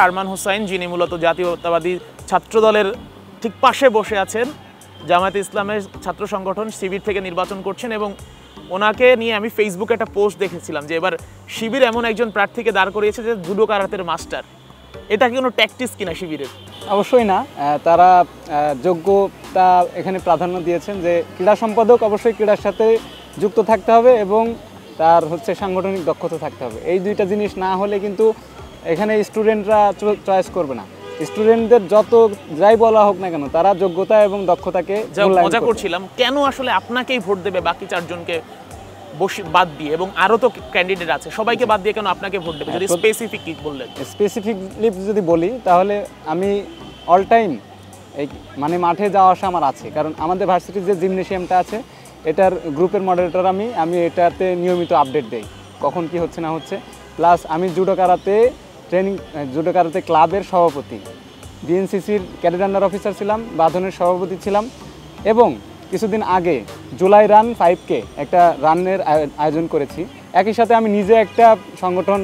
আরমান হোসাইন, যিনি মূলত জাতীয়তাবাদী ছাত্রদলের ঠিক পাশে বসে আছেন, জামায়াতে ইসলামের ছাত্র সংগঠন শিবির থেকে নির্বাচন করছেন। এবং ওনাকে নিয়ে আমি ফেসবুকে একটা পোস্ট দেখেছিলাম যে এবার শিবির এমন একজন প্রার্থীকে দাঁড় করিয়েছে যে জুডো কারাতের মাস্টার। এটা কি কোনো ট্যাকটিস কিনা শিবিরের? অবশ্যই না, তারা যোগ্যতা এখানে প্রাধান্য দিয়েছেন যে ক্রীড়া সম্পাদক অবশ্যই ক্রীড়ার সাথে যুক্ত থাকতে হবে এবং তার সাংগঠনিক দক্ষতা থাকতে হবে। এই দুইটা জিনিস না হলে কিন্তু এখানে স্টুডেন্টরা চয়েস করবে না। স্টুডেন্টদের যত যাই বলা হোক না কেন, তারা যোগ্যতা এবং দক্ষতাকে মজা করছিলাম, কেন আসলে আপনাকেই ভোট দেবে বাকি চারজনকে বাদ দিয়ে? এবং আরো তো ক্যান্ডিডেট আছে, সবাইকে বাদ দিয়ে কেন আপনাকে ভোট দেবে? যদি স্পেসিফিক কি বললেন? স্পেসিফিকলি যদি বলি তাহলে আমি অল টাইম এই মাঠে যাওয়া আসা আমার আছে, কারণ আমাদের ভার্সিটির যে জিমনেশিয়ামটা আছে এটার গ্রুপের মডারেটর আমি এটাতে নিয়মিত আপডেট দেই কখন কি হচ্ছে না হচ্ছে। প্লাস আমি জুডো কারাতে ক্লাবের সভাপতি, বিএনসিসির ক্যাডেট আন্ডার অফিসার ছিলাম, বাঁধনের সভাপতি ছিলাম এবং কিছুদিন আগে জুলাই রান 5K একটা রানের আয়োজন করেছি। একই সাথে আমি নিজে একটা সংগঠন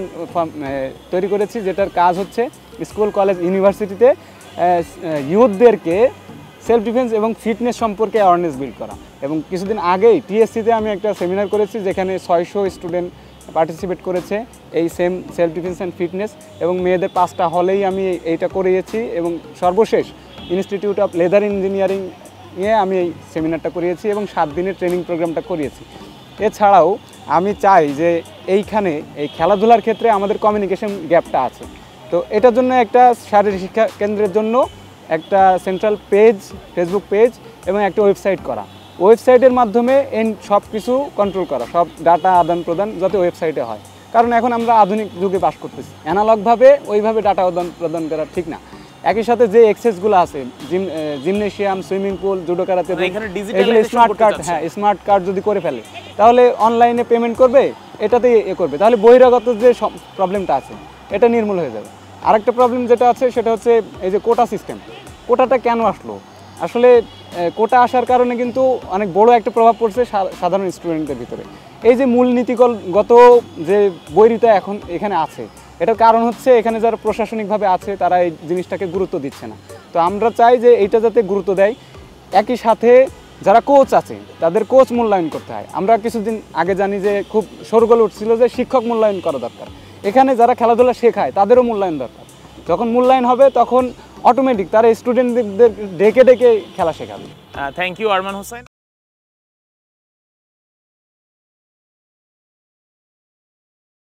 তৈরি করেছি যেটার কাজ হচ্ছে স্কুল, কলেজ, ইউনিভার্সিটিতে ইউথদেরকে সেলফ ডিফেন্স এবং ফিটনেস সম্পর্কে অ্যাওয়ারনেস বিল্ড করা। এবং কিছুদিন আগেই টিএসসিতে আমি একটা সেমিনার করেছি যেখানে 600 স্টুডেন্ট পার্টিসিপেট করেছে এই same self defence and fitness, এবং মেয়েদের 5টা হলেই আমি এইটা করিয়েছি। এবং সর্বশেষ ইনস্টিটিউট অফ লেদার ইঞ্জিনিয়ারিং নিয়ে আমি এই সেমিনারটা করিয়েছি এবং 7 দিনের ট্রেনিং প্রোগ্রামটা করিয়েছি। এছাড়াও আমি চাই যে এইখানে এই খেলাধুলার ক্ষেত্রে আমাদের কমিউনিকেশন গ্যাপটা আছে, তো এটার জন্য একটা শারীরিক শিক্ষা কেন্দ্রের জন্য একটা সেন্ট্রাল পেজ, ফেসবুক পেজ এবং একটা ওয়েবসাইট করা। ওয়েবসাইটের মাধ্যমে সব কিছু কন্ট্রোল করা, সব ডাটা আদান প্রদান যাতে ওয়েবসাইটে হয়, কারণ এখন আমরা আধুনিক যুগে বাস করতেছি, অ্যানালগভাবে ওইভাবে ডাটা আদান প্রদান করা ঠিক না। একই সাথে যে এক্সেসগুলো আছে, gymnasium, swimming pool, judo karate, এগুলো স্মার্ট কার্ড, স্মার্ট কার্ড যদি করে ফেলে তাহলে অনলাইনে পেমেন্ট করবে, এটাতেই করবে, তাহলে বহিরাগত যে প্রবলেমটা আছে এটা নির্মূল হয়ে যাবে। আরেকটা প্রবলেম যেটা আছে সেটা হচ্ছে এই যে কোটা সিস্টেম। কোটাটা কেন আসলো? আসলে কোটা আসার কারণে কিন্তু অনেক বড় একটা প্রভাব পড়ছে সাধারণ স্টুডেন্টদের ভিতরে। এই যে মূলনীতিগত যে বৈরিতা এখন এখানে আছে, এটার কারণ হচ্ছে এখানে যারা প্রশাসনিকভাবে আছে তারা এই জিনিসটাকে গুরুত্ব দিচ্ছে না। তো আমরা চাই যে এইটা যাতে গুরুত্ব দেয়। একই সাথে যারা কোচ আছে তাদের কোচ মূল্যায়ন করতে হয়। আমরা কিছুদিন আগে জানি যে খুব শোরগোল উঠছিল যে শিক্ষক মূল্যায়ন করা দরকার। এখানে যারা খেলাধুলা শেখায় তাদেরও মূল্যায়ন দরকার। যখন মূল্যায়ন হবে তখন অটোমেটিক তারা স্টুডেন্টদের ডেকে ডেকে খেলা শেখাবে। Thank you Arman Hossain.